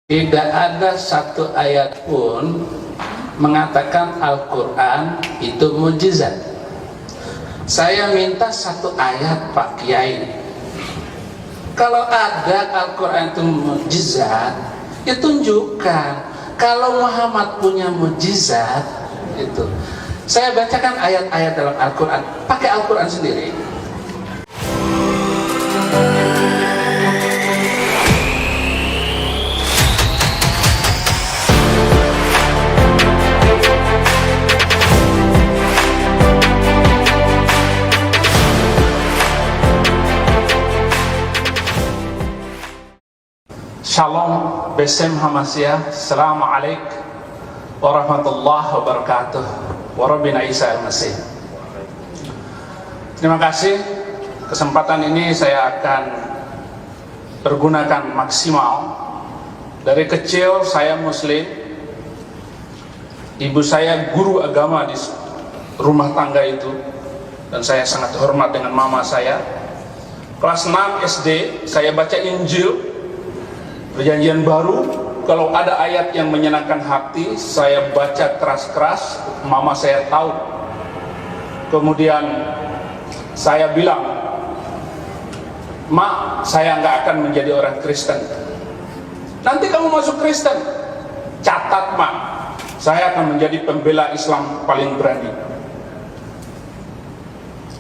Tidak ada satu ayat pun mengatakan Al-Quran itu mukjizat. Saya minta satu ayat Pak Kiai. Kalau ada Al-Quran itu mukjizat, ya tunjukkan. Kalau Muhammad punya mukjizat, itu. Saya bacakan ayat-ayat dalam Al-Quran, pakai Al-Quran sendiri. Shalom, Besem Hamasiyah, Assalamualaikum warahmatullahi wabarakatuh, Warabina Isa al-Masih. Terima kasih, kesempatan ini saya akan pergunakan maksimal. Dari kecil saya muslim, ibu saya guru agama di rumah tangga itu, dan saya sangat hormat dengan mama saya. Kelas 6 SD saya baca Injil Perjanjian Baru. Kalau ada ayat yang menyenangkan hati, saya baca keras-keras, mama saya tahu. Kemudian saya bilang, "Mak, saya nggak akan menjadi orang Kristen." "Nanti kamu masuk Kristen." "Catat, Mak, saya akan menjadi pembela Islam paling berani."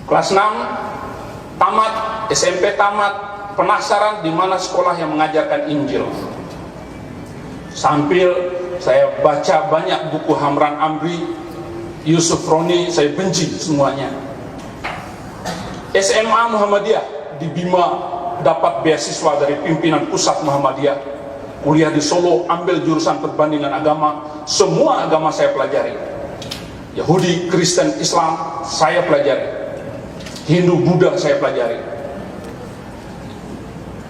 Kelas 6 tamat, SMP tamat, penasaran di mana sekolah yang mengajarkan Injil. Sambil saya baca banyak buku Hamran Amri, Yusuf Roni, saya benci semuanya. SMA Muhammadiyah di Bima, dapat beasiswa dari pimpinan pusat Muhammadiyah. Kuliah di Solo, ambil jurusan perbandingan agama. Semua agama saya pelajari. Yahudi, Kristen, Islam saya pelajari. Hindu, Buddha saya pelajari.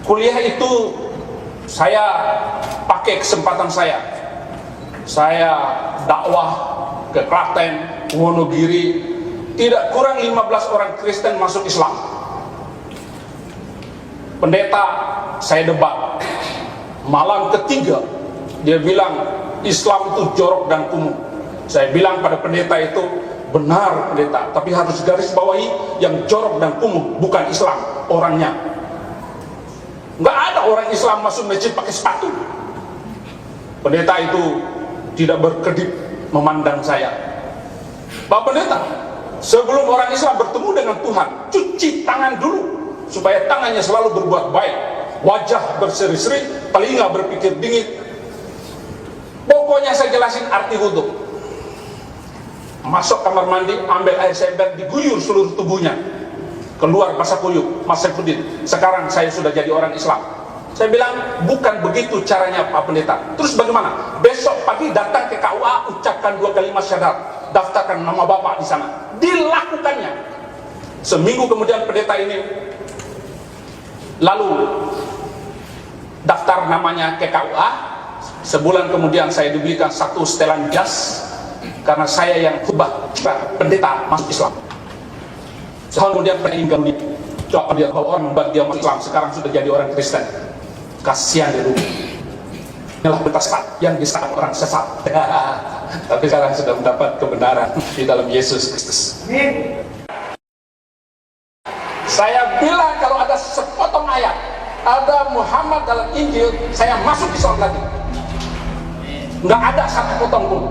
Kuliah itu saya pakai kesempatan saya dakwah ke Klaten, Wonogiri, tidak kurang 15 orang Kristen masuk Islam. Pendeta saya debat, malam ketiga dia bilang Islam itu jorok dan kumuh. Saya bilang pada pendeta itu, benar pendeta, tapi harus garis bawahi yang jorok dan kumuh bukan Islam, orangnya. Nggak ada orang Islam masuk masjid pakai sepatu. Pendeta itu tidak berkedip memandang saya. "Pak Pendeta, sebelum orang Islam bertemu dengan Tuhan, cuci tangan dulu supaya tangannya selalu berbuat baik, wajah berseri-seri, telinga berpikir dingin." Pokoknya saya jelasin arti wudhu. Masuk kamar mandi, ambil air sember, diguyur seluruh tubuhnya. Keluar basah kuyup, Mas Saifuddin, sekarang saya sudah jadi orang Islam. Saya bilang, bukan begitu caranya Pak Pendeta. Terus bagaimana? Besok pagi datang ke KUA, ucapkan 2 kalimat syahadat, daftarkan nama Bapak di sana. Dilakukannya. Seminggu kemudian pendeta ini lalu daftar namanya ke KUA. Sebulan kemudian saya dibelikan 1 setelan jas karena saya yang khutbah pendeta masuk Islam. Kemudian peninggal dunia. Coba dia, kalau orang membuat dia masuk Islam, sekarang sudah jadi orang Kristen. Kasihan dia dulu. Inilah peta sesat yang disesatkan orang sesat. Tapi sekarang sudah mendapat kebenaran di dalam Yesus Kristus. Saya bilang kalau ada sepotong ayat, ada Muhammad dalam Injil, saya masuk Islam lagi. Nggak ada satu potong pun.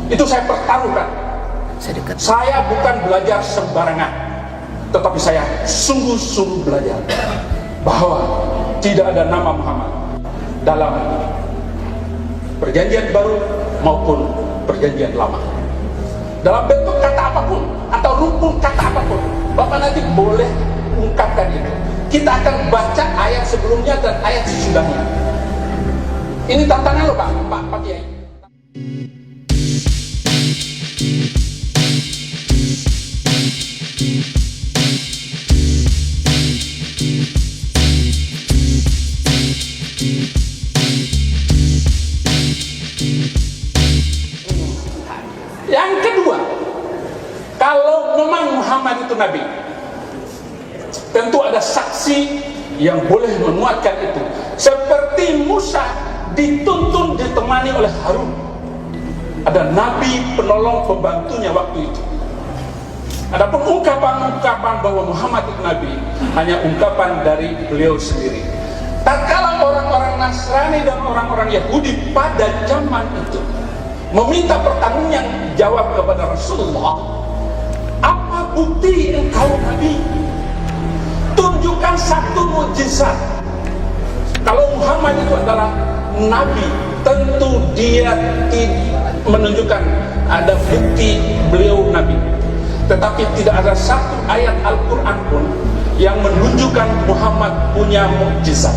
Itu saya pertaruhkan. Saya bukan belajar sembarangan, tetapi saya sungguh-sungguh belajar bahwa tidak ada nama Muhammad dalam Perjanjian Baru maupun Perjanjian Lama, dalam bentuk kata apapun atau rumpun kata apapun. Bapak nanti boleh ungkapkan itu. Kita akan baca ayat sebelumnya dan ayat sesudahnya. Ini tantangan loh Pak Kiai. Yang kedua, kalau memang Muhammad itu Nabi, tentu ada saksi yang boleh menguatkan itu. Seperti Musa dituntun ditemani oleh Harun. Ada nabi penolong pembantunya waktu itu. Adapun ungkapan-ungkapan bahwa Muhammad itu nabi hanya ungkapan dari beliau sendiri. Tatkala orang-orang Nasrani dan orang-orang Yahudi pada zaman itu meminta pertanyaan jawab kepada Rasulullah, apa bukti engkau nabi? Tunjukkan satu mukjizat. Kalau Muhammad itu adalah nabi, tentu dia menunjukkan ada bukti beliau nabi. Tetapi tidak ada satu ayat Al-Quran pun yang menunjukkan Muhammad punya mukjizat.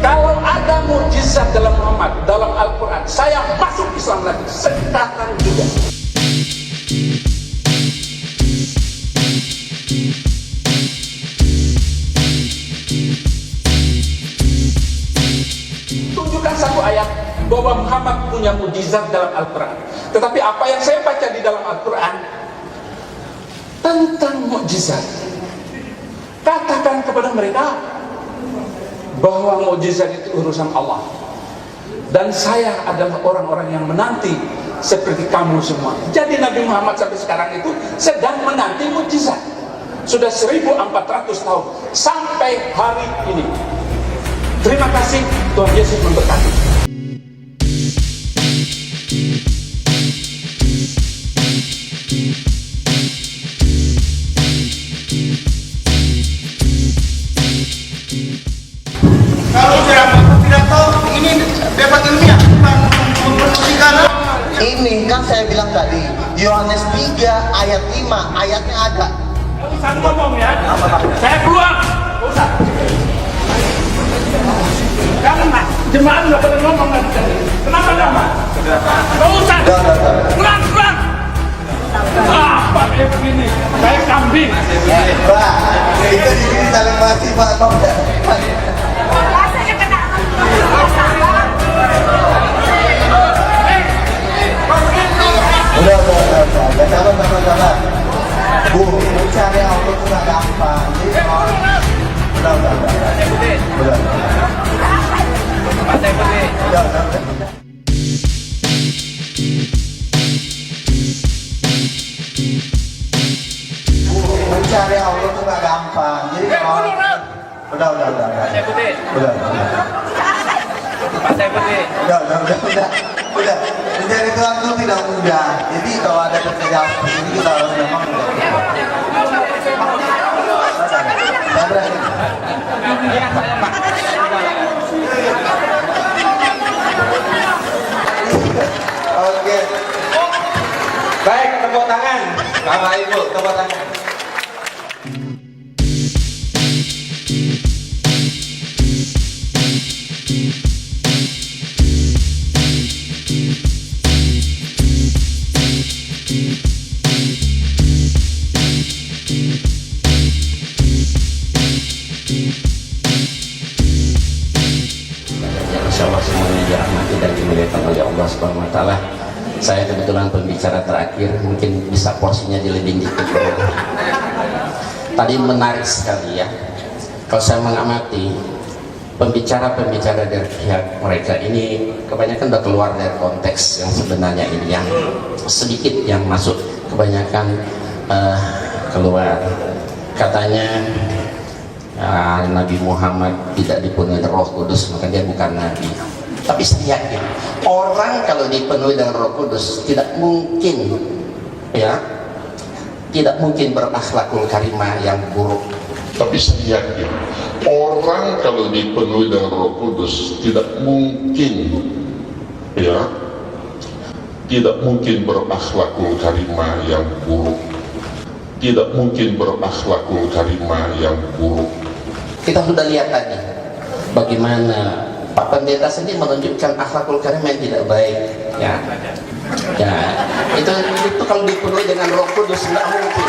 Kalau ada mukjizat dalam Muhammad, dalam Al-Quran, saya masuk Islam lagi sekarang juga. Tunjukkan satu ayat bahwa Muhammad punya mukjizat dalam Al-Quran. Tetapi apa yang saya baca di dalam Al-Quran tentang mukjizat, katakan kepada mereka bahwa mukjizat itu urusan Allah, dan saya adalah orang-orang yang menanti seperti kamu semua. Jadi Nabi Muhammad sampai sekarang itu sedang menanti mukjizat. Sudah 1400 tahun sampai hari ini. Terima kasih, Tuhan Yesus memberkati. Kalau tidak tahu ini debat ilmiah bukan mempromosikan. Ini kan saya bilang tadi Yohanes 3 ayat 5 ayatnya ada. Ustaz ngomong ya, saya keluar. Ustaz, jangan mas, jemaat nggak boleh ngomong kan? Kenapa nggak mas? Nggak usah. Pulang. Apa kayak begini? Saya kambing. Pak, kita di sini saling mati Pak. Udah, sabar. Bu, cari Allah itu gak gampang. Udah. Mencari Allah itu gak gampang. Jadi kalau udah. Udah. Mencari Tuhan itu tidak mudah. Jadi kalau ada pekerjaan seperti ini kita harus memang Oke. Baik, tepuk tangan. Bapak Ibu, tepuk tangan. Insyaallah semuanya dirahmati dan dimuliakan oleh Allah Subhanahu wa taala. Saya kebetulan pembicara terakhir, mungkin bisa porsinya dilebih dikit. Tadi menarik sekali ya. Kalau saya mengamati pembicara-pembicara dari pihak mereka ini kebanyakan udah keluar dari konteks yang sebenarnya ini, yang sedikit yang masuk, kebanyakan keluar. Katanya Nabi Muhammad tidak dipenuhi dengan Roh Kudus, maka dia bukan nabi. Tapi saya yakin orang kalau dipenuhi dengan Roh Kudus tidak mungkin berakhlakul karimah yang buruk. Tapi saya yakin orang kalau dipenuhi dengan Roh Kudus tidak mungkin berakhlakul karimah yang buruk. Tidak mungkin berakhlakul karimah yang buruk. Kita sudah lihat tadi bagaimana Pak Pendeta sendiri menunjukkan akhlakul karimah yang tidak baik, ya. Itu kalau dipenuhi dengan Roh Kudus tidak mungkin.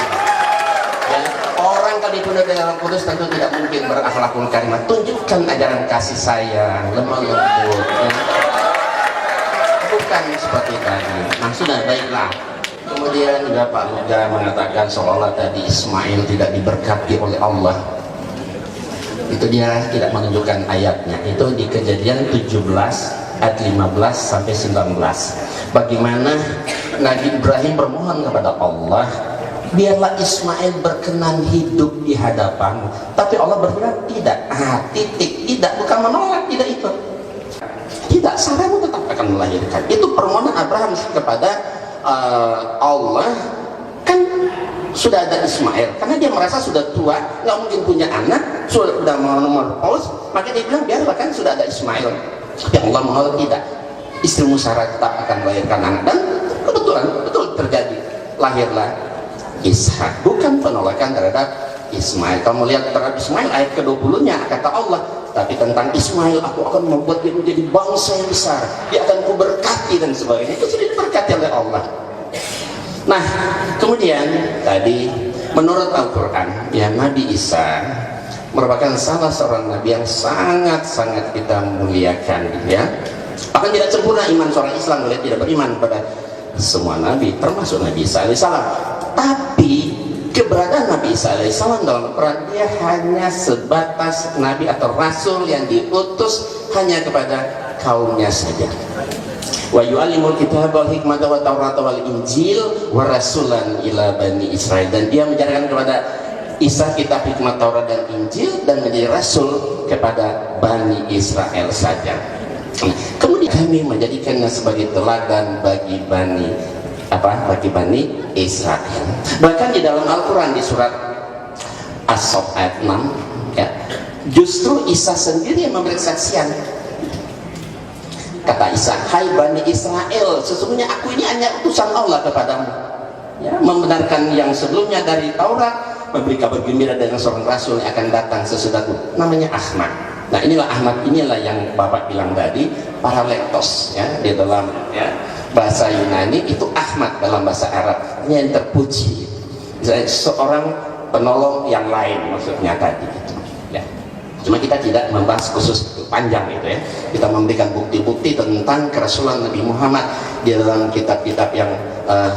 Ya, orang kalau dipenuhi dengan Roh Kudus tentu tidak mungkin berakhlakul karimah. Tunjukkan ajaran kasih sayang, lemah lembut, ya. Bukan seperti tadi. Nah, sudah baiklah. Kemudian juga Pak Luga mengatakan seolah tadi Ismail tidak diberkati oleh Allah. Itu dia tidak menunjukkan ayatnya. Itu di Kejadian 17 ayat 15 sampai 19. Bagaimana Nabi Ibrahim bermohon kepada Allah, biarlah Ismail berkenan hidup di hadapanmu. Tapi Allah berfirman tidak. Tidak, bukan menolak, tidak itu. Tidak, Sarahmu tetap akan melahirkan. Itu permohonan Abraham kepada Allah. Kan sudah ada Ismail, karena dia merasa sudah tua, nggak mungkin punya anak, sudah menopause, maka dia bilang biarlah, kan sudah ada Ismail. Tapi Allah menolak, tidak. Istrimu Sarah tetap akan melahirkan anak, dan kebetulan betul terjadi, lahirlah Ishak. Bukan penolakan terhadap Ismail. Kamu lihat terhadap Ismail ayat ke-20-nya kata Allah, tapi tentang Ismail aku akan membuat dia menjadi bangsa yang besar, dia akan kuberkati dan sebagainya. Itu sudah diberkati oleh Allah. Nah, kemudian tadi menurut Al-Quran, ya, Nabi Isa merupakan salah seorang nabi yang sangat-sangat kita muliakan, ya. Bahkan tidak sempurna iman seorang Islam boleh tidak beriman pada semua nabi, termasuk Nabi Isa alaihissalam. Tapi keberadaan Nabi Isa alaihissalam dalam Al-Quran, dia hanya sebatas nabi atau rasul yang diutus hanya kepada kaumnya saja. Wa yu'allimul kitab wal hikmata wa tawrata wal injil wa rasulan ila bani Israel. Dan dia mengajarkan kepada Isa kitab, hikmat, Taurat dan Injil, dan menjadi rasul kepada Bani Israel saja. Kemudian kami menjadikannya sebagai teladan bagi Bani Israel. Bahkan di dalam Al-Quran di surat As-Saff ayat 6, ya, justru Isa sendiri yang memberi kesaksian. Kata Isa, hai Bani Israel, sesungguhnya aku ini hanya utusan Allah kepadamu, ya, membenarkan yang sebelumnya dari Taurat, memberi kabar gembira dengan seorang rasul yang akan datang sesudahku, namanya Ahmad. Nah, inilah Ahmad, inilah yang Bapak bilang tadi, paralektos, ya, di dalam, ya, bahasa Yunani itu Ahmad, dalam bahasa Arab yang terpuji, seorang penolong yang lain maksudnya tadi, gitu, ya. Cuma kita tidak membahas khusus panjang itu, ya. Kita memberikan bukti-bukti tentang kerasulan Nabi Muhammad di dalam kitab-kitab yang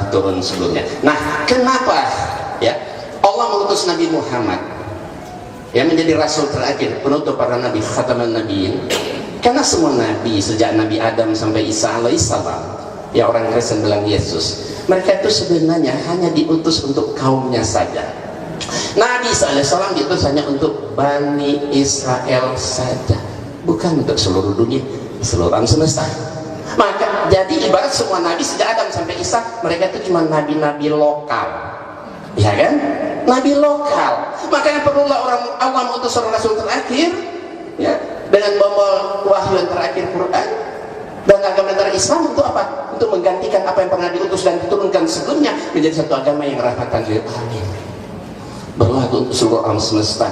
turun sebelumnya. Nah, kenapa, ya, Allah mengutus Nabi Muhammad yang menjadi rasul terakhir, penutup para nabi, khataman nabiin? Karena semua nabi sejak Nabi Adam sampai Isa alaihissalam, ya, orang Kristen bilang Yesus, mereka itu sebenarnya hanya diutus untuk kaumnya saja. Nabi Isa alaihissalam diutus hanya untuk Bani Israel saja, bukan untuk seluruh dunia, seluruh alam semesta. Maka jadi ibarat semua nabi sejak Adam sampai Isa, mereka itu cuma nabi-nabi lokal, ya kan? Nabi lokal. Makanya perlulah orang Allah mengutus seorang rasul terakhir, ya, dengan membawa wahyu yang terakhir Quran dan agama antara Islam. Untuk apa? Untuk menggantikan apa yang pernah diutus dan diturunkan sebelumnya menjadi satu agama yang rahmatan lil alamin, berlaku untuk seluruh alam semesta,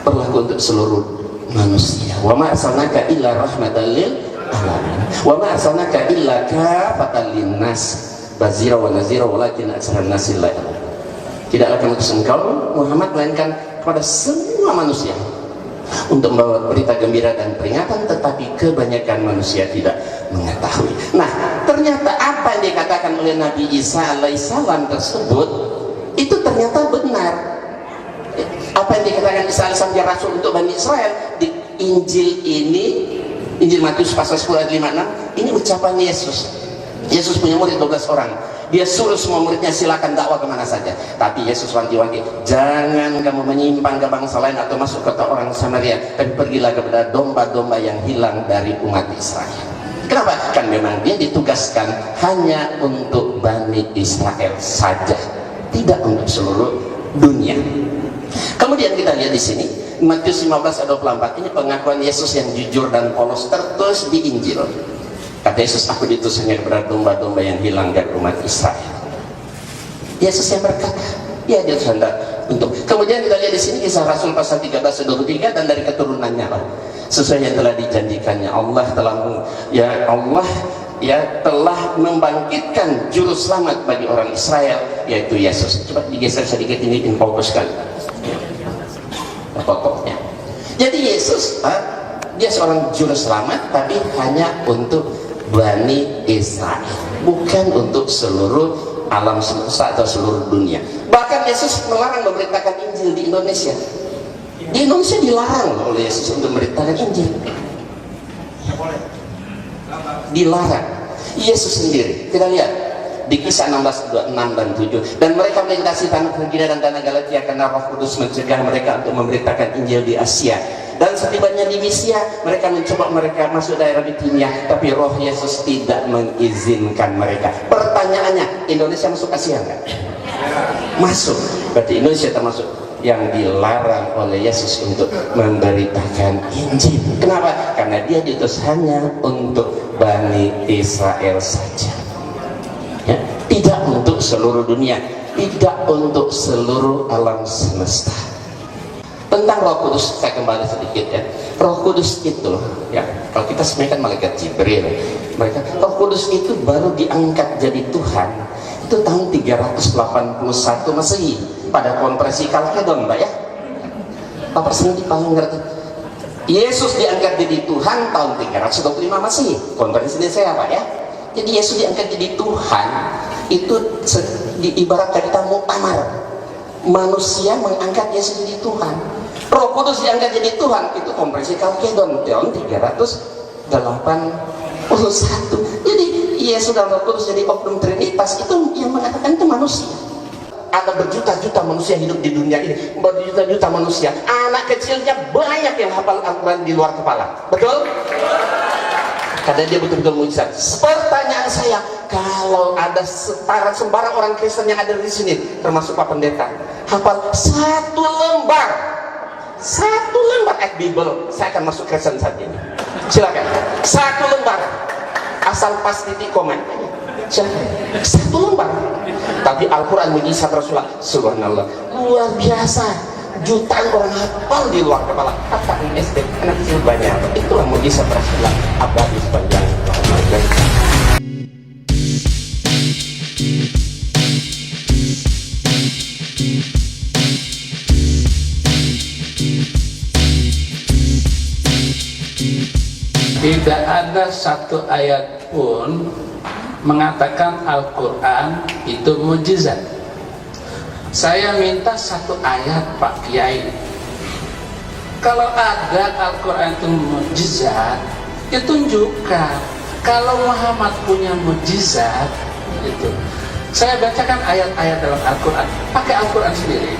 berlaku untuk seluruh manusia. Wa ma arsalnaka illa rahmatan lil alamin wa ma arsalnaka illa kafatan linnas bazira wa nazira walakin aktsaran nasi la ya'lamun. Tidaklah kami utus engkau Muhammad melainkan kepada semua manusia untuk membawa berita gembira dan peringatan, tetapi kebanyakan manusia tidak mengetahui. Nah, ternyata apa yang dikatakan oleh Nabi Isa alaihissalam tersebut itu ternyata benar. Apa yang dikatakan Isa alaihissalam, dia rasul untuk Bani Israel, di Injil ini, Injil Matius pasal 10 ayat 56, ini ucapan Yesus. Yesus punya murid 12 orang. Dia suruh semua muridnya silakan dakwah kemana saja. Tapi Yesus wanti-wanti, jangan kamu menyimpang ke bangsa lain atau masuk ke orang Samaria, tapi pergilah kepada domba-domba yang hilang dari umat Israel. Kenapa? Kan memang dia ditugaskan hanya untuk Bani Israel saja, tidak untuk seluruh dunia. Kemudian kita lihat di sini Matius 15 ayat 24, ini pengakuan Yesus yang jujur dan polos tertulis di Injil. Kata Yesus, aku diutus hanya kepada domba-domba yang hilang dari umat Israel. Yesus yang berkata, ya, dia hendak untuk. Kemudian kita lihat di sini Kisah Rasul pasal 13-23, dan dari keturunannya lah, sesuai yang telah dijanjikannya, Allah telah membangkitkan juru selamat bagi orang Israel, yaitu Yesus. Coba digeser sedikit, ini fokus sekali pokoknya. Jadi Yesus, dia seorang juru selamat, tapi hanya untuk Bani Israel, bukan untuk seluruh alam semesta atau seluruh dunia. Bahkan Yesus melarang memberitakan Injil di Indonesia. Di Indonesia dilarang oleh Yesus untuk memberitakan Injil. Dilarang. Yesus sendiri. Kita lihat di Kisah 16:6 dan 7. Dan mereka melintasi tanah Frigia dan tanah Galatia karena Roh Kudus mencegah mereka untuk memberitakan Injil di Asia. Dan setibanya di Misia, mereka mencoba mereka masuk daerah Bitinia, tapi Roh Yesus tidak mengizinkan mereka. Pertanyaannya, Indonesia masuk Asia enggak? Masuk. Berarti Indonesia termasuk yang dilarang oleh Yesus untuk memberitakan Injil. Kenapa? Karena dia diutus hanya untuk Bani Israel saja, ya, tidak untuk seluruh dunia, tidak untuk seluruh alam semesta. Tentang Roh Kudus saya kembali sedikit ya. Roh Kudus itu ya, kalau kita sebenarnya kan malaikat Jibril, mereka Roh Kudus itu baru diangkat jadi Tuhan itu tahun 381 Masehi pada konferensi Kalkedon, Mbak ya. Bapak sendiri paling ngerti. Yesus diangkat jadi Tuhan tahun 325 Masehi. Konferensi ini saya Pak ya. Jadi Yesus diangkat jadi Tuhan itu diibaratkan kita muktamar. Manusia mengangkat Yesus jadi Tuhan. Roh Kudus diangkat jadi Tuhan itu konferensi Kalkedon tahun 381. Jadi Yesus dan Roh Kudus jadi oknum Trinitas itu yang mengatakan itu manusia. Ada berjuta-juta manusia hidup di dunia ini, berjuta-juta manusia, anak kecilnya banyak yang hafal Al-Quran di luar kepala, betul? Karena dia betul-betul mujizat. Pertanyaan saya, kalau ada sembarang orang Kristen yang ada di sini, termasuk Pak Pendeta, hafal satu lembar ayat Bible, saya akan masuk Kristen saat ini. Silakan, satu lembar, asal pas titik koma. Satu lembar. Tapi Al-Quran mujizat Rasulullah, subhanallah, luar biasa. Jutaan orang hafal di luar kepala. Kata SD, anak kecil banyak. Itulah mujizat Rasulullah abadi sepanjang zaman. Tidak ada satu ayat pun mengatakan Al-Quran itu mujizat. Saya minta satu ayat Pak Kiai. Kalau ada Al-Quran itu mujizat, ya tunjukkan. Kalau Muhammad punya mujizat, itu. Saya bacakan ayat-ayat dalam Al-Quran. Pakai Al-Quran sendiri.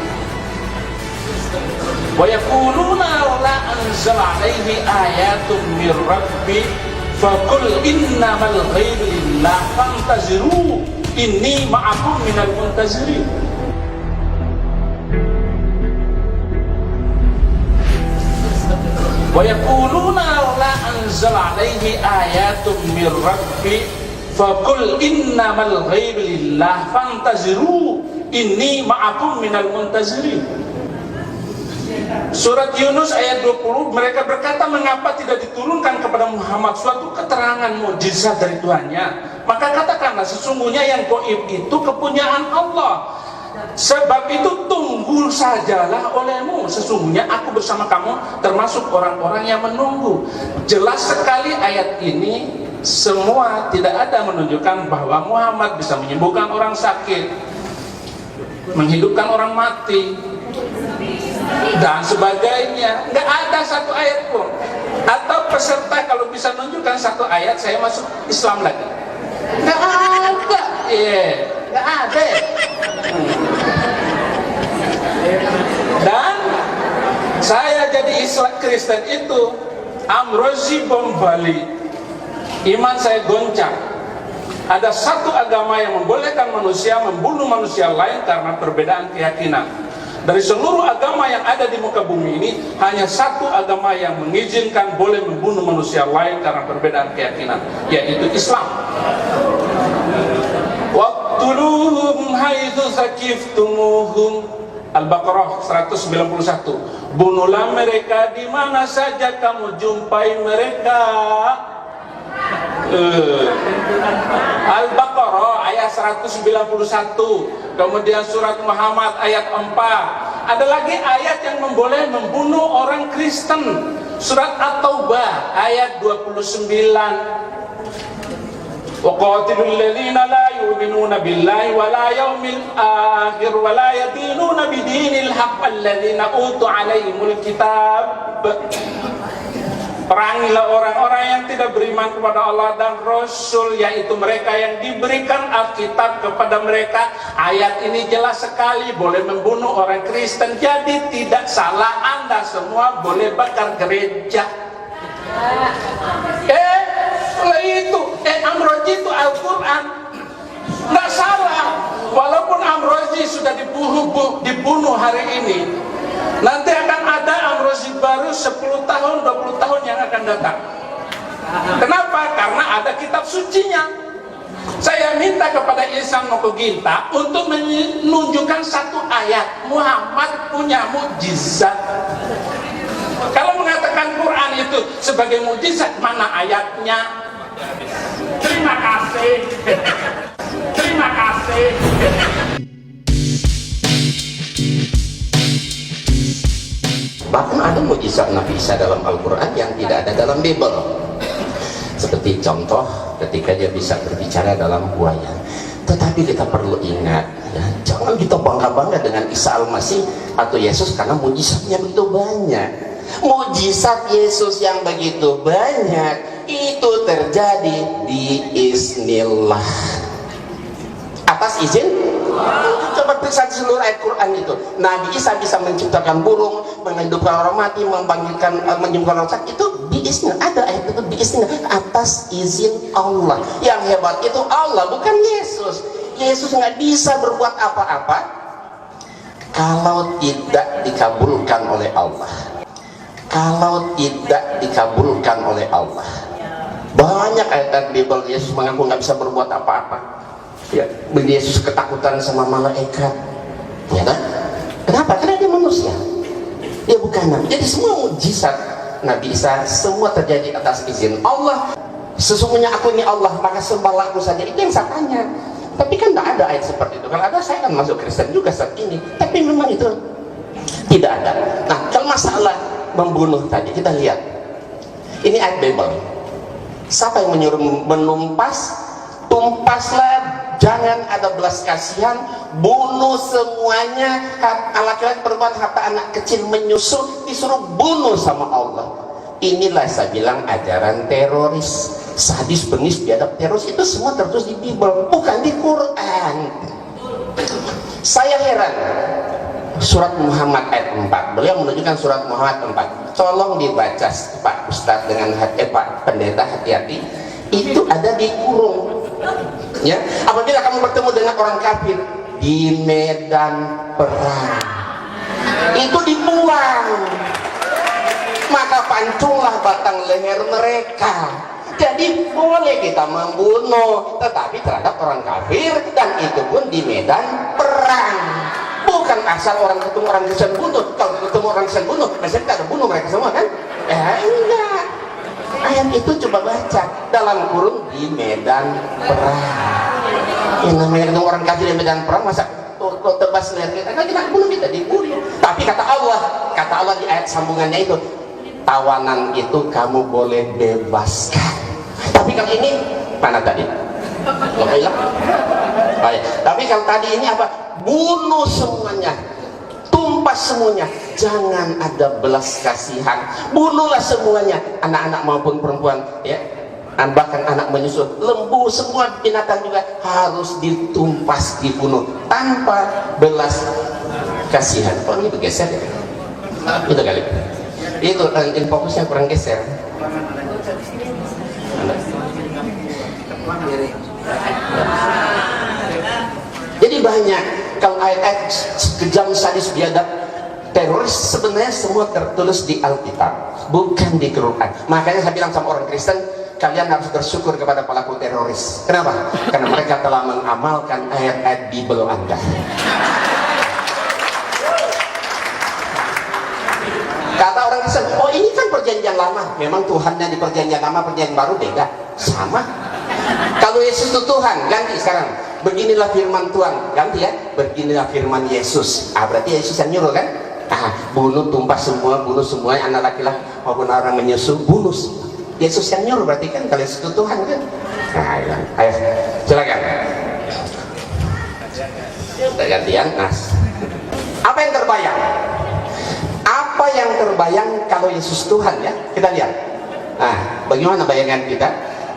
Wa yaquluna la anzala alaihi ayatun mir rabbi faqul innamal ghaibu lillah fantaziru inni ma'akum minal muntazirin. Wa yaquluna la anzala alaihi ayatun mir rabbi faqul innamal ghaibu lillah fantaziru inni ma'akum minal muntazirin. Surat Yunus ayat 20, mereka berkata, mengapa tidak diturunkan kepada Muhammad suatu keterangan mukjizat dari Tuhannya? Maka katakanlah, sesungguhnya yang gaib itu kepunyaan Allah. Sebab itu tunggu sajalah olehmu, sesungguhnya aku bersama kamu termasuk orang-orang yang menunggu. Jelas sekali ayat ini semua tidak ada menunjukkan bahwa Muhammad bisa menyembuhkan orang sakit, menghidupkan orang mati, dan sebagainya. Nggak ada satu ayat pun. Atau peserta kalau bisa menunjukkan satu ayat, saya masuk Islam lagi. Nggak ada. Nggak ada. Dan saya jadi Islam Kristen itu amrozi bom Bali, iman saya goncang. Ada satu agama yang membolehkan manusia membunuh manusia lain karena perbedaan keyakinan. Dari seluruh agama yang ada di muka bumi ini, hanya satu agama yang mengizinkan boleh membunuh manusia lain karena perbedaan keyakinan, yaitu Islam. Waqtuluhum haitsu saqiftumuhum. Al-Baqarah 191. Bunuhlah mereka di mana saja kamu jumpai mereka. Al-Baqarah ayat 191. Kemudian surat Muhammad ayat 4. Ada lagi ayat yang memboleh membunuh orang Kristen. Surat At-Taubah ayat 29. وقاتلوا الذين لا يؤمنون بالله ولا يوم الآخر ولا يدينون بدين الحق الذين أوتوا عليهم الكتاب. Perangilah orang-orang yang tidak beriman kepada Allah dan Rasul, yaitu mereka yang diberikan Alkitab kepada mereka. Ayat ini jelas sekali, boleh membunuh orang Kristen. Jadi tidak salah, Anda semua boleh bakar gereja. Amrozi itu Al-Quran, nggak salah. Walaupun Amrozi sudah dibunuh hari ini, nanti akan ada Amrozi baru 10 tahun, 20 tahun yang akan datang. Kenapa? Karena ada kitab sucinya. Saya minta kepada Ihsan Mokoginta untuk menunjukkan satu ayat. Muhammad punya mukjizat. Kalau mengatakan Quran itu sebagai mukjizat, mana ayatnya? Terima kasih. Terima kasih. Bahkan ada mukjizat Nabi Isa dalam Al-Quran yang tidak ada dalam Bible. Seperti contoh ketika dia bisa berbicara dalam buaya. Tetapi kita perlu ingat, ya, jangan kita bangga-bangga dengan Isa Al-Masih atau Yesus karena mukjizatnya begitu banyak. Mukjizat Yesus yang begitu banyak itu terjadi di Iznillah, atas izin. Coba periksa di seluruh ayat Quran itu. Nabi Isa bisa menciptakan burung, menghidupkan orang mati, menyembuhkan orang sakit, itu biiznillah. Ada ayat itu biiznillah, atas izin Allah. Yang hebat itu Allah, bukan Yesus. Yesus nggak bisa berbuat apa-apa kalau tidak dikabulkan oleh Allah. Kalau tidak dikabulkan oleh Allah. Banyak ayat Bible Yesus mengaku nggak bisa berbuat apa-apa. Ya, Yesus ketakutan sama malaikat, ya kan? Kenapa? Karena dia manusia, dia bukan nabi. Jadi semua mukjizat Nabi Isa semua terjadi atas izin Allah. Sesungguhnya aku ini Allah, maka sembahlah aku saja. Itu yang saya tanya. Tapi kan tidak ada ayat seperti itu. Kalau ada, saya kan masuk Kristen juga saat ini. Tapi memang itu tidak ada. Nah, kalau masalah membunuh tadi, kita lihat ini ayat Bible. Siapa yang menyuruh menumpas? Tumpaslah, jangan ada belas kasihan, bunuh semuanya. Laki-laki, perempuan, harta, anak kecil menyusul, disuruh bunuh sama Allah. Inilah saya bilang ajaran teroris, sadis, bengis, biadab, teroris. Itu semua tertulis di Bible, bukan di Quran. Saya heran, surat Muhammad ayat 4, beliau menunjukkan surat Muhammad 4. Tolong dibaca Pak Ustadz dengan Pak Pendeta, hati-hati. Itu ada di kurung. Ya, apabila kamu bertemu dengan orang kafir di medan perang, itu dibuang, maka pancunglah batang leher mereka. Jadi boleh kita membunuh, tetapi terhadap orang kafir, dan itu pun di medan perang. Bukan asal orang ketemu orang Kristen bunuh. Kalau ketemu orang Kristen bunuh, maksudnya kita bunuh mereka semua kan? Enggak. Ayat itu coba baca, dalam kurung di medan perang. Yang namanya ketemu orang kafir di medan perang, masa tebas leher kita? Kan kita bunuh, kita dibunuh. Tapi kata Allah di ayat sambungannya itu, tawanan itu kamu boleh bebaskan. Tapi kalau ini mana tadi? Tapi kalau tadi ini apa? Bunuh semuanya, tumpas semuanya, jangan ada belas kasihan, bunuhlah semuanya, anak-anak maupun perempuan, ya, bahkan anak menyusul, lembu, semua binatang juga harus ditumpas, dibunuh tanpa belas kasihan. Oh, ini bergeser ya? Itu kali. Itu fokusnya kurang geser. Jadi banyak kalau ayat-ayat kejam, sadis, biadab, teroris sebenarnya semua tertulis di Alkitab, bukan di Quran. Makanya saya bilang sama orang Kristen, kalian harus bersyukur kepada pelaku teroris. Kenapa? Karena mereka telah mengamalkan ayat-ayat Bible Anda. Kata orang Kristen, oh ini kan perjanjian lama. Memang Tuhannya di perjanjian lama, perjanjian baru beda. Sama. Kalau Yesus itu Tuhan, ganti sekarang. Beginilah firman Tuhan, ganti ya. Beginilah firman Yesus. Berarti Yesus yang nyuruh kan? Bunuh, tumpas semua, bunuh semuanya, anak laki-laki maupun orang menyusul, bunuh. Yesus yang nyuruh, berarti kan kalau Yesus itu Tuhan kan. Nah, ayo silakan. Gantian Nas. Apa yang terbayang? Apa yang terbayang kalau Yesus Tuhan ya? Kita lihat. Nah, bagaimana bayangan kita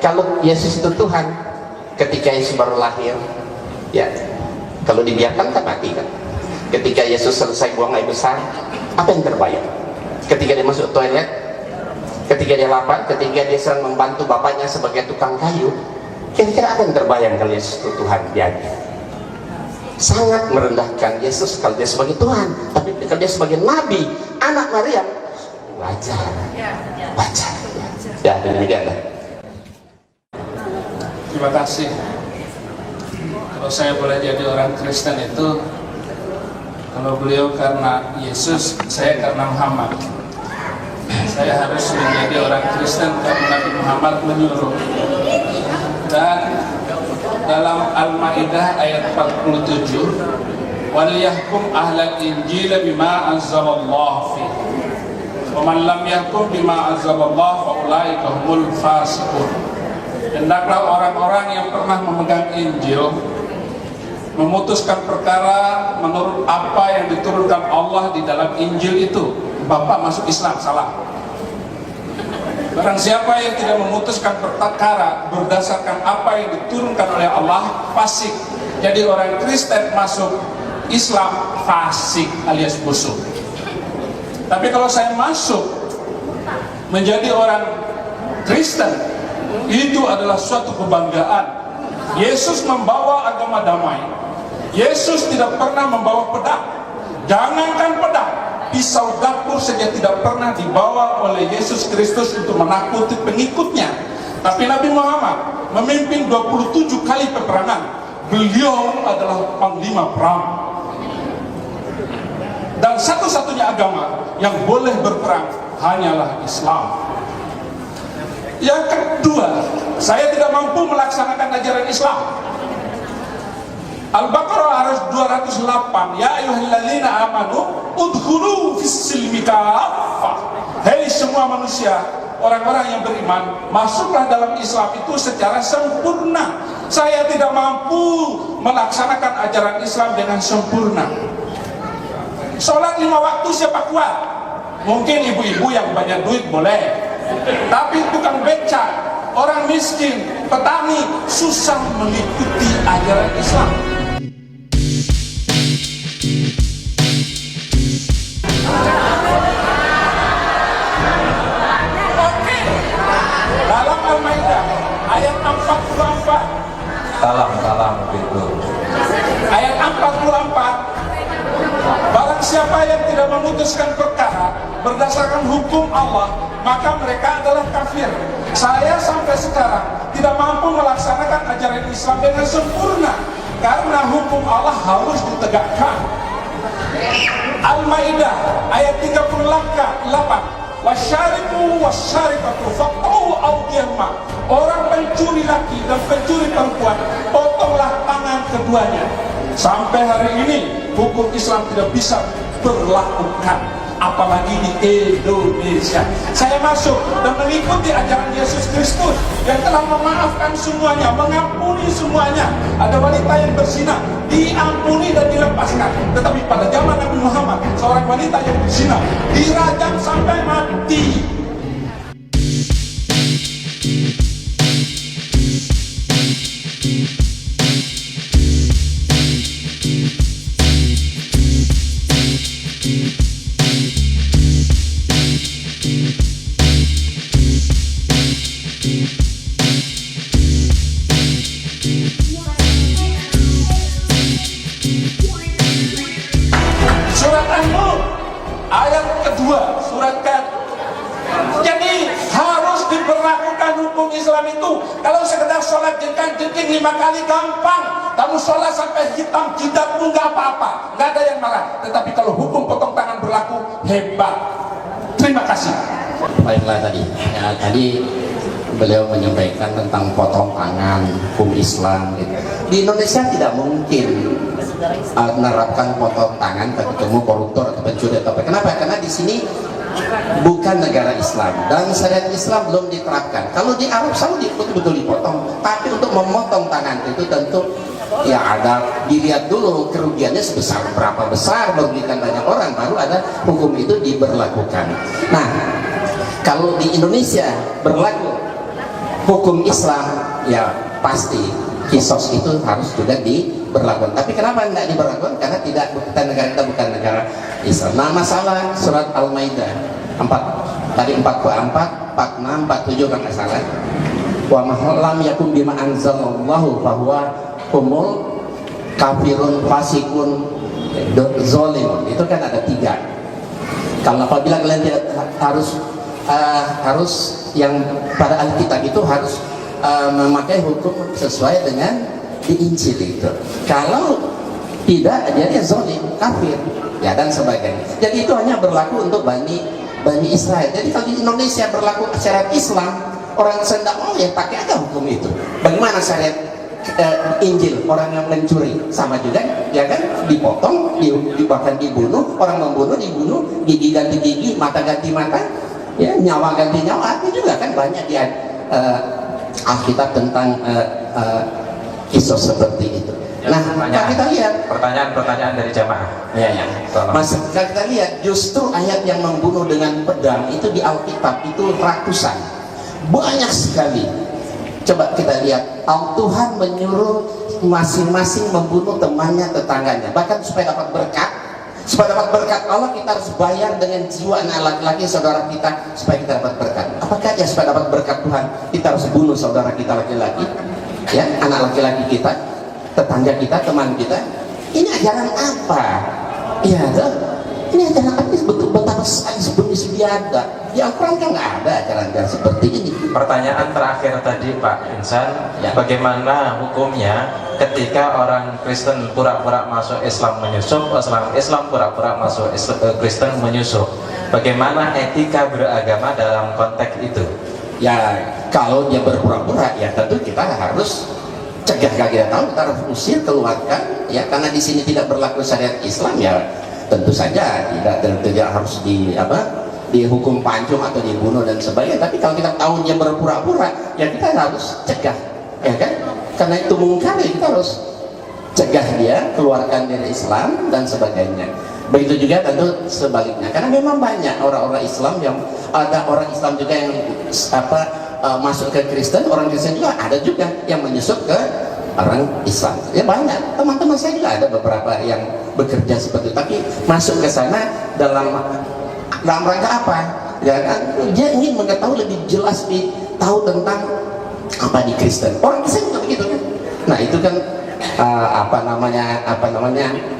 kalau Yesus itu Tuhan ketika Yesus baru lahir? Ya, kalau dibiarkan kan mati kan. Ketika Yesus selesai buang air besar, apa yang terbayang? Ketika dia masuk toilet, ketika dia lapar, ketika dia sedang membantu bapaknya sebagai tukang kayu, kira-kira apa yang terbayang kalau Yesus itu Tuhan dia? Sangat merendahkan Yesus kalau dia sebagai Tuhan, tapi kalau dia sebagai Nabi, anak Maryam, wajar, wajar. Ya, demikian. Terima kasih. Kalau saya boleh jadi orang Kristen itu, kalau beliau karena Yesus, saya karena Muhammad. Saya harus menjadi orang Kristen karena Nabi Muhammad menyuruh. Dan dalam Al-Maidah ayat 47, waliyahkum ahlal injil bima anzalallahu fi wa man lam yahkum bima anzalallahu fa ulaika humul fasiqun. Hendaklah orang-orang yang pernah memegang Injil memutuskan perkara menurut apa yang diturunkan Allah di dalam Injil itu. Bapak masuk Islam, salah. Barang siapa yang tidak memutuskan perkara berdasarkan apa yang diturunkan oleh Allah, fasik. Jadi orang Kristen masuk Islam, fasik alias busuk. Tapi kalau saya masuk menjadi orang Kristen, itu adalah suatu kebanggaan. Yesus membawa agama damai. Yesus tidak pernah membawa pedang. Jangankan pedang, pisau dapur saja tidak pernah dibawa oleh Yesus Kristus untuk menakuti pengikutnya. Tapi Nabi Muhammad memimpin 27 kali peperangan. Beliau adalah panglima perang. Dan satu-satunya agama yang boleh berperang hanyalah Islam. Yang kedua, saya tidak mampu melaksanakan ajaran Islam. Al-Baqarah harus 208. Ya ayyuhalladzina amanu udkhulu fis-silmi kaffah. Hei semua manusia, orang-orang yang beriman, masuklah dalam Islam itu secara sempurna. Saya tidak mampu melaksanakan ajaran Islam dengan sempurna. Sholat 5 waktu siapa kuat? Mungkin ibu-ibu yang banyak duit boleh. Tapi tukang becak, orang miskin, petani susah mengikuti ajaran Islam. Dalam Al-Maidah ayat 44. Salam gitu. Ayat 44. Barang siapa yang tidak memutuskan perkara berdasarkan hukum Allah, maka mereka adalah kafir. Saya sampai sekarang tidak mampu melaksanakan ajaran Islam dengan sempurna karena hukum Allah harus ditegakkan. Al-Maidah ayat 38. Wasyaribu wasyaribatu faqta'u awdiyahuma. Orang pencuri laki dan pencuri perempuan, potonglah tangan keduanya. Sampai hari ini hukum Islam tidak bisa berlakukan, apalagi di Indonesia. Saya masuk dan mengikuti ajaran Yesus Kristus yang telah memaafkan semuanya, mengampuni semuanya. Ada wanita yang berzina, diampuni dan dilepaskan. Tetapi pada zaman Nabi Muhammad, seorang wanita yang berzina dirajam sampai mati. Surat An-Nur ayat kedua, surat kan. Jadi harus diberlakukan hukum Islam itu. Kalau sekedar sholat jengkang-jengking 5 kali gampang. Kamu sholat sampai hitam jidatmu nggak apa-apa, nggak ada yang marah. Tetapi kalau hukum potong tangan berlaku, hebat. Terima kasih. Baiklah tadi beliau menyampaikan tentang potong tangan, hukum Islam gitu. Di Indonesia tidak mungkin menerapkan potong tangan ketemu koruptor atau pencuri atau apa. Kenapa? Karena di sini bukan negara Islam dan syariat Islam belum diterapkan. Kalau di Arab Saudi betul-betul dipotong, tapi untuk memotong tangan itu tentu ya ada dilihat dulu kerugiannya sebesar berapa besar, merugikan banyak orang, baru ada hukum itu diberlakukan. Nah, kalau di Indonesia berlaku hukum Islam, ya pasti kisos itu harus juga diberlakukan. Tapi kenapa tidak diberlakukan? Karena negara kita bukan negara Islam. Nah, masalah surat Al-Maidah 44, 46, 47 kan nggak salah. Wa lam yakum bima anzalallahu bahwa humul kafirun fasikun zolimun. Itu kan ada 3. Kalau apabila kalian tidak harus yang pada Alkitab itu harus memakai hukum sesuai dengan di Injil itu. Kalau tidak, dia zolim, kafir, ya dan sebagainya. Jadi itu hanya berlaku untuk Bani Israel. Jadi kalau di Indonesia berlaku syariat Islam, orang sendak ya pakai aja hukum itu. Bagaimana syariat Injil, orang yang mencuri sama juga, ya kan, dipotong, bahkan dibunuh, orang membunuh dibunuh, gigi ganti gigi, mata ganti mata, ya nyawa ganti nyawa, itu juga kan banyak di Alkitab tentang kisah seperti itu. Nah, kalau kita lihat pertanyaan dari jamaah. Ya. Mas, kalau kita lihat justru ayat yang membunuh dengan pedang itu di Alkitab itu ratusan, banyak sekali. Coba kita lihat, Tuhan menyuruh masing-masing membunuh temannya, tetangganya, bahkan supaya dapat berkat. Supaya dapat berkat Allah, kita harus bayar dengan jiwa anak laki-laki saudara kita supaya kita dapat berkat. Apakah ya supaya dapat berkat Tuhan kita harus bunuh saudara kita laki-laki, ya, anak laki-laki kita, tetangga kita, teman kita? Ini ajaran apa? Ya, ini ajaran apa? Betapa sebenarnya biada. Di Al-Quran kan nggak ada ajaran-ajaran seperti ini. Pertanyaan terakhir tadi Pak Insan, Ya. bagaimana hukumnya ketika orang Kristen pura-pura masuk Islam menyusup, orang Islam pura-pura masuk Kristen menyusup? Bagaimana etika beragama dalam konteks itu? Ya, kalau dia berpura-pura, ya tentu kita harus cegah. Kalau kita tahu, kita harus usir, keluarkan, ya, karena di sini tidak berlaku syariat Islam, ya tentu saja tidak harus dihukum pancung atau dibunuh dan sebagainya. Tapi kalau kita tahu dia berpura-pura, ya kita harus cegah, ya kan? Karena itu mungkar, ya kita harus cegah dia, keluarkan dari Islam dan sebagainya. Begitu juga tentu sebaliknya, karena memang banyak orang-orang Islam yang ada orang Islam juga yang masuk ke Kristen, orang Kristen juga ada juga yang menyusup ke orang Islam. Ya banyak, teman-teman saya juga ada beberapa yang bekerja seperti itu, tapi masuk ke sana dalam rangka apa? Ya kan, dia ingin mengetahui lebih jelas, tahu tentang apa di Kristen. Orang Kristen juga begitu kan. Nah itu kan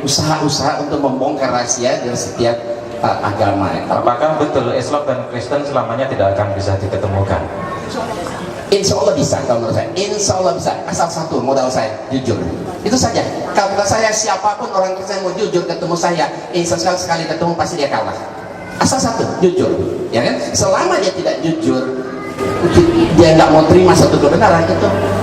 usaha-usaha untuk membongkar rahasia dari setiap agama. Apakah betul Islam dan Kristen selamanya tidak akan bisa diketemukan? Insya Allah bisa, kalau menurut saya. Insya Allah bisa, asal satu modal saya, jujur. Itu saja. Kalau kata saya, siapapun orang Kristen mau jujur ketemu saya, insya Allah sekali ketemu pasti dia kalah. Asal satu, jujur, ya kan? Selama dia tidak jujur, dia nggak mau terima satu kebenaran, itu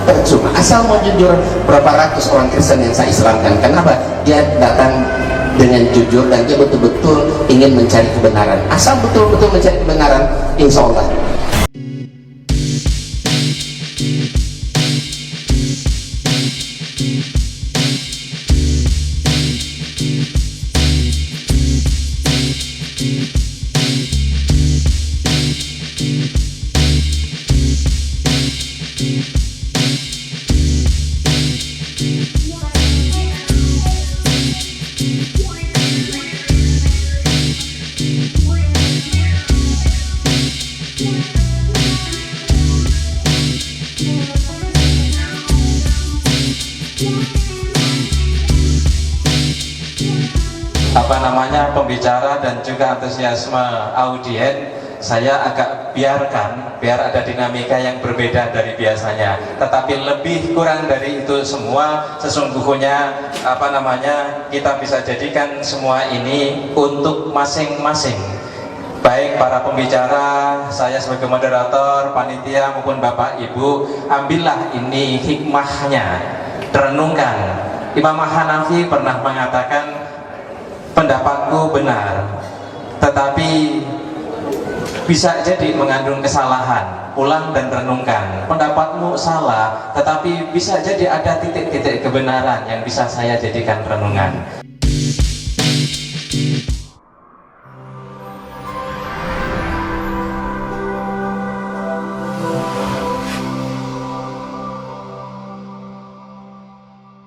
percuma. Asal mau jujur, berapa ratus orang Kristen yang saya Islamkan, kenapa? Dia datang dengan jujur dan dia betul-betul ingin mencari kebenaran. Asal betul-betul mencari kebenaran, insya Allah. Pembicara dan juga antusiasme audien saya agak biarkan biar ada dinamika yang berbeda dari biasanya, tetapi lebih kurang dari itu semua sesungguhnya kita bisa jadikan semua ini untuk masing-masing, baik para pembicara, saya sebagai moderator, panitia maupun Bapak Ibu, ambillah ini hikmahnya, renungkan. Imam Hanafi pernah mengatakan, pendapatku benar, tetapi bisa jadi mengandung kesalahan. Ulang dan renungkan. Pendapatmu salah, tetapi bisa jadi ada titik-titik kebenaran yang bisa saya jadikan renungan.